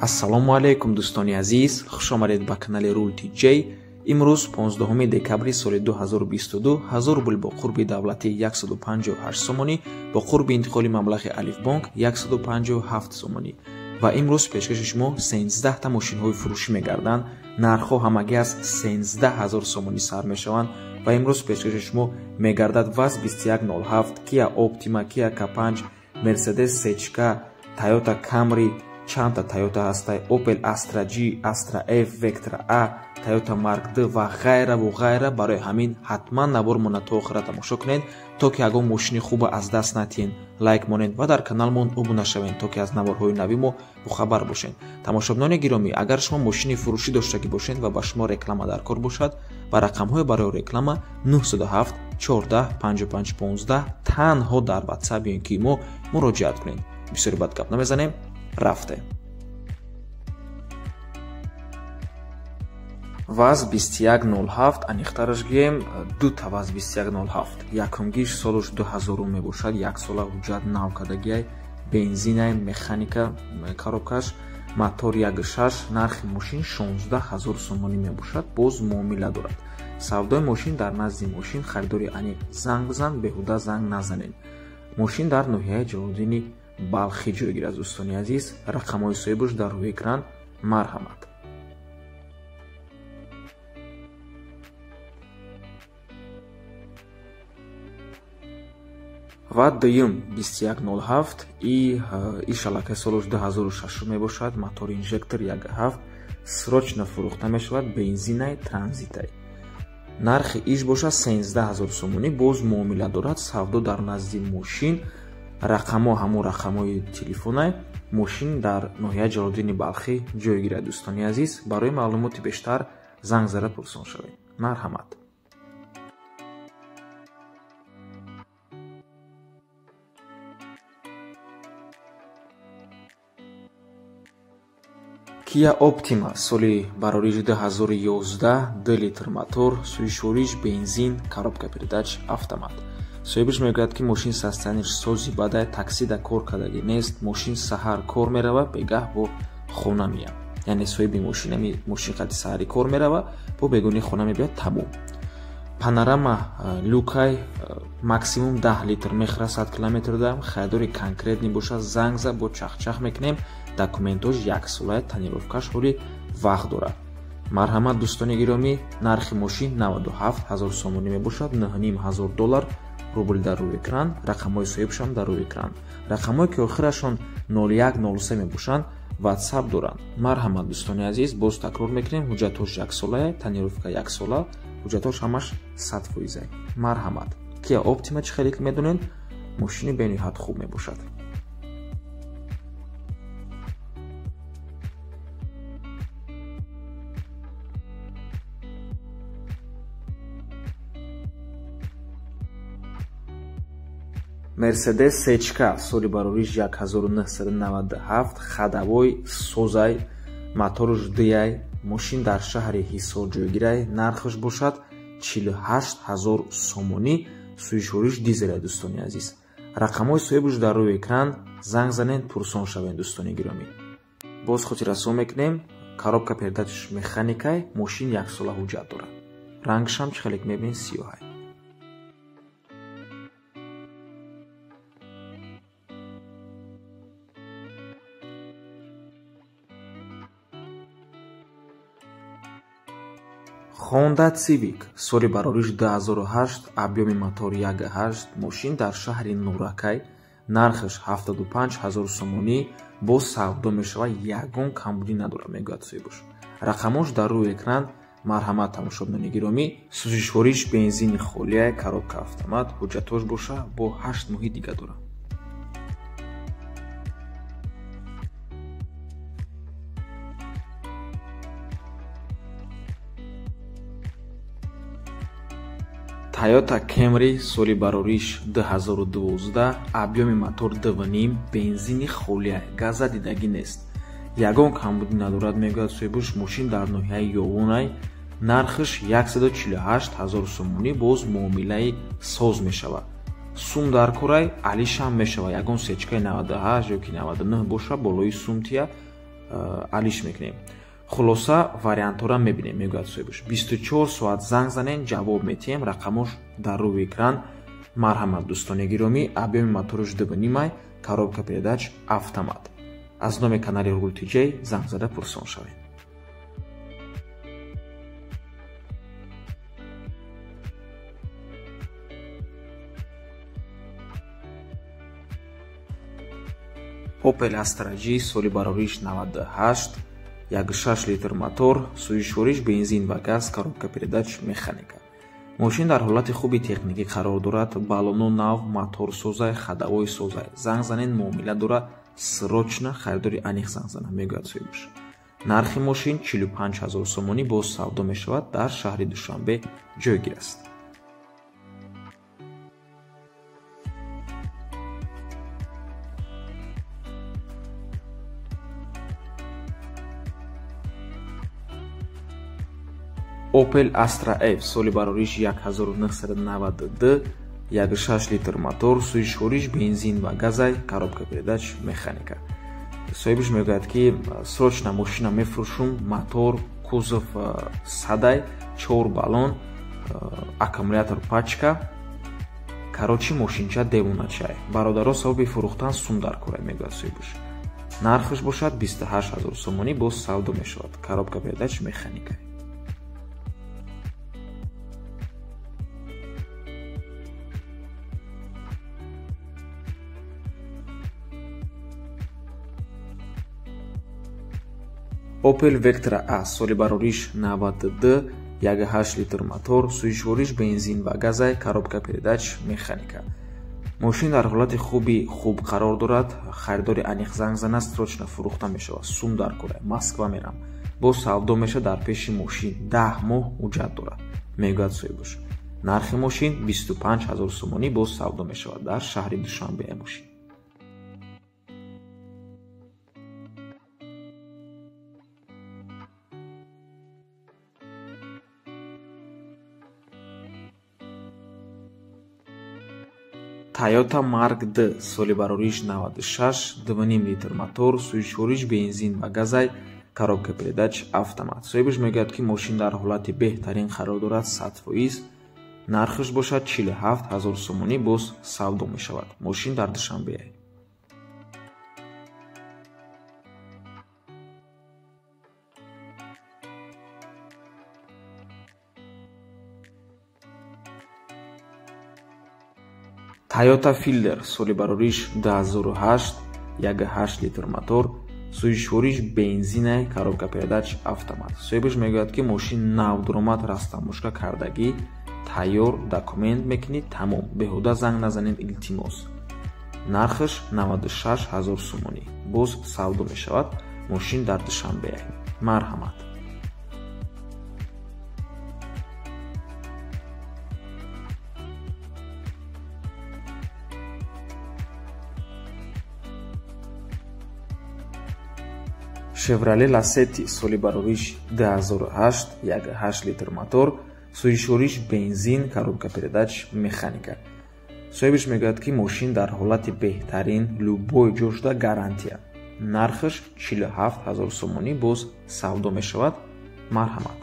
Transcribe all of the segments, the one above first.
ассалому алайкум дӯстони азиз, хушомадед ба канали Rule TJ. имрӯз 15 декабри соли 2022 1000 рубл бо қурби давлатӣ 158 сомонӣ, бо қурби интиқоли маблағи Алифбонк 157 сомонӣ. ва имрӯз пешкаши шумо 13 та мошинҳои фурӯшӣ мегарданд. нархҳо ҳамагӣ аз 13000 сомонӣ сар мешаванд ва имрӯз пешкаши шумо мегардад ВАЗ 2107, Kia Optima, Kia K5, Mercedes C-ка, Toyota Camry, чанд та Toyota ҳастай, Opel Astra G, Astra F, Vectra A, Toyota Mark D ва ғайра. барои ҳамин ҳатман навормона то охира тамошо кунед, то ки ягон мошини хуба аз даст натиҳед. лайк монед ва дар каналмон обуна шавед, то ки аз наворҳои нави мо бохабар бошед. тамошобинони гиромӣ, агар шумо мошини фурӯшӣ доштагӣ бошед ва ба шумо реклама дар кор бошад, ба рақамҳои барои реклама 907 14 55 15 танҳо дар WhatsApp ё ин ки мо муроҷиат кунед. бисёри бад гап намезанем, рафте. ВАЗ 2107 анихтараш гием дута ВАЗ 2107. Якумгиш солуш 2000 мебошад, як сола ҳуҷҷат нав кардагиай, бензинай, механика коробкаш, мотор 1.6, нархи мошин 16000 сомонӣ мебошад, боз муомила дорад. савдои мошин дар назди мошин харидори аниқ. занг бизан, беҳуда занг назанед. мошин дар ноҳияи Ҷалолиддини Балхӣ ҷойгир аст. дӯстони азиз, рақамҳои соҳибаш дар рӯи экран. марҳамат. ва дуюм 2107 и шалакаи солуш 2006 мебошад, мотор инжектор 1.7, срочно фурӯхта мешавад, бензинай, транзитай. нархи иш бошад 13000 сомонӣ, боз муомила дорад. савдо дар назди мошин, рақамо ҳамон рақамҳои телефонай. мошин дар ноҳияи Ҷалолиддини Балхӣ ҷойгирад. дӯстони азиз, барои маълумоти бештар занг зада пурсон шавед. марҳамат. Kia Optima соли барориш 2011, 2 литр мотор, сӯишвориш, бензин, коробка передач, автомат. соҳибаш мегӯяд ки мошин состоянияш сози бадай, таксида кор кардагӣ нест. мошин саҳар кор мерава, бегаҳ бо хона меяд. яъне соҳиби мошин қадри саҳарӣ кор мерава, бо бегони хона мебиёд табун. панорама люкай максимум 10 литр мехӯрад 100 километр дам. харидори конкретни бошад, занг зад, бо чахчах мекунем. документош яксолаи танировкаш ҳоли вақт дорад. марҳамат дӯстони гиромӣ, нархи мошин 97000 сомонӣ мебошад, $9500 рубл дар рӯи экран. рақамҳои соҳибашам дар рӯи экран. рақамҳое ки охирашон 0103 мебошанд, WhatsApp доранд. марҳамат дӯстони азиз, боз такрор мекунем, ҳуҷҷатош яксолае, танировка яксола, ҳуҷҷатош ҳамаш 100%. марҳамат. Kia Optima чӣ хеле ки медонед, мошини бениҳоят хуб мебошад. Mercedes C-ка соли барориш 1997, хадавой, созай, моторуш дияй, мошин дар шаҳри Ҳисор ҷойгирай. нархаш бошад 48000 сомонӣ, сӯишвориш дизелай. дӯстони азиз, рақамҳои соҳибаш дар рӯи экран. занг занед, пурсон шавед. дӯстони гиромӣ, боз хотиррасон мекунем. коробка передачаш механикай, мошин яксола ҳуҷҷат дорад. рангшам чӣ хеле ки мебинед, сиёҳай. Honda Civic соли барориш 2008, объеми мотор 1.8, мошин дар шаҳри Нуракай. нархаш 75000 сомонӣ, бо савдо мешавад, ягон камбудӣ надорад, мегӯяд соҳибаш. рақамош дар рӯи экран. марҳамат тамошобинони гиромӣ, сӯзишвориш бензини холияй, коробка автомат, ҳуҷҷатош боша, бо 8 моҳи дига дорад. Toyota Camry соли барориш 2012, объеми мотор 2.5, бензини холия, газа дидагӣ нест. ягон камбудӣ надорад, мегӯяд соҳибаш. мошин дар ноҳияи Ёвонай. нархаш 148000 сомонӣ, боз муомилаи соз мешавад. сум дар корай, алишам мешавад. ягон сечкаи 98 ё ки 99 боша, болои сумтия алиш мекунем. хулоса вариантора мебинем. мегӯяд соҳибаш 24 соат занг занен, ҷавоб метиҳем. рақамош дар рӯи экран. марҳамат дӯстони гиромӣ, объеми мотори 2.5, коробка передач автомат. аз номи канали Rule TJ занг зада пурсон шавед. Opel Astra G соли барориш 98, 1.6 литр мотор, сӯишвориш бензин ва газ, коробка передач механика. мошин дар ҳолати хуби техникӣ қарор дорад. балону нав, мотор созай, хадавои созай. занг занен муомила дора. срочна харидори аниқ занг зана. мегӯяд соҳибаш. нархи мошин 45 000 сомонӣ боз савдо мешавад. дар шаҳри Душанбе ҷойгир аст. Opel Astra F соли барориш 1992, 1.6 литр мотор, сӯишвориш бензин ва газай, коробка передач механика. соҳибаш мегӯяд ки срочна мошина мефурӯшум. мотор, кузов садай, 4 балон, аккумулятор пачка. карочи мошинча девоначай. бародаро сабаби фурӯхтан сум дар корай. мегӯяд соҳибаш. нархаш бошад 28 000 сомонӣ боз савдо мешавад. коробка передач механика. Opel Vectra A соли барориш 92, 1.8 литр мотор, сӯишвориш бензин ва газай, коробка передач механика. мошин дар ҳолати хуб қарор дорад. харидори аниқ занг зана, срочна фурӯхта мешавад. сум дар кора. Москва мерам. боз савдо меша. дар пеши мошин 10 моҳ ҳуҷҷат дорад. мегӯяд соҳибаш. нархи мошин 25 000 сомонӣ боз савдо мешавад. дар шаҳри Душанбе мошин. Toyota Mark D соли барориш 96, 2.5 литр мотор, сӯишвориш бензин ва газай, коробка передач автомат. соҳибаш мегӯяд ки мошин дар ҳолати беҳтарин қарор дорад. 100%. нархаш бошад 47 000 сомонӣ боз савдо мешавад. мошин дар Душанбе. Toyota Fielder соли барориш 2008, 1.8 литр мотор, сӯишвориш бензинай, коробка передач автомат. соҳибаш мегӯяд ки мошин нав дуромад, растамошка кардагӣ, тайёр, документ мекунӣ, тамом. беҳуда занг назанед, илтимос. нархаш 96 000 сомонӣ боз савдо мешавад. мошин дар Душанбе. марҳамат. Chevrolet Lacetti соли барориш 2008, 1.8 литр мотор, сӯишвориш бензин, коробка передач механика. соҳибаш мегӯяд ки мошин дар ҳолати беҳтарин, любой ҷо шуда гарантия. нархаш 47 000 сомонӣ боз савдо мешавад. марҳамат.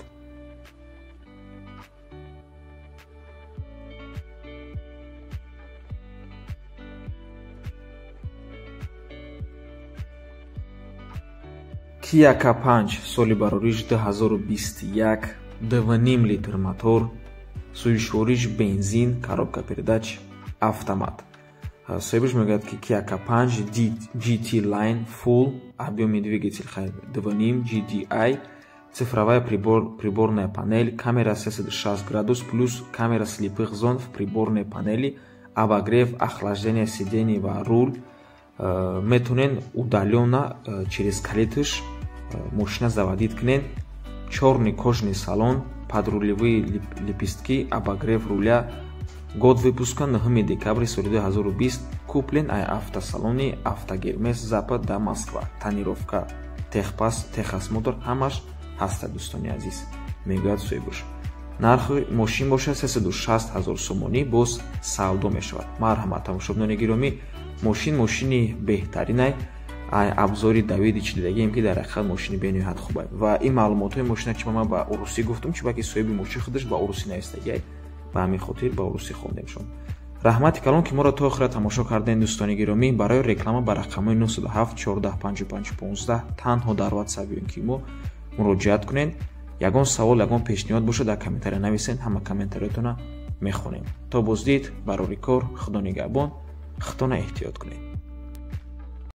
Kia K5 соли барориш 2021, 2.5 литр мотор, сӯишвориш бензин, коробка передач автомат. соҳибаш мегӯяд ки Kia K5 GT Line Full, объеми двигатель 2.5 GDI, цифровая приборная панель, камера 360 градус плюс камера слепых зон в приборной панели, обогрев, охлаждение сидений ва руль. метонен удалённо через калиташ мошина заводид кунен. чёрный кожаный салон, подрулевые лепестки, обогрев руля. год выпуска 9 декабри соли 2020. куплен ай автосалони Автогермес Запад да Москва. тонировка, техпас, техосмотр ҳамаш ҳаста. дӯстони азиз, мегӯяд соҳибаш. нархи мошин бошад 360 000 сомонӣ боз савдо мешавад. марҳамат тамошобинони гиромӣ, мошини беҳтаринай. абзори давиди чӣ дидагием ки дар ҳақиқат мошини бениҳоят хуб аст ва ин маълумотҳои мошина чӣ ман ба урусӣ гуфтам чӣ баки соҳиби мошин худаш ба урусӣ наистагиай ба ҳамин хотир ба урусӣ хондем шуд. раҳмати калон ки моро то охира тамошо кардем дӯстони гиромӣ. Барои реклама ба рақамҳои 907 14 55 15 танҳо дар WhatsApp биён ки муроҷиат кунед. ягон савол ягон пешниҳод бошад дар комментария нависед, ҳама комментариятона мехонем. То боздид барори кор, худо нигаҳбон, худтона эҳтиёт кунед.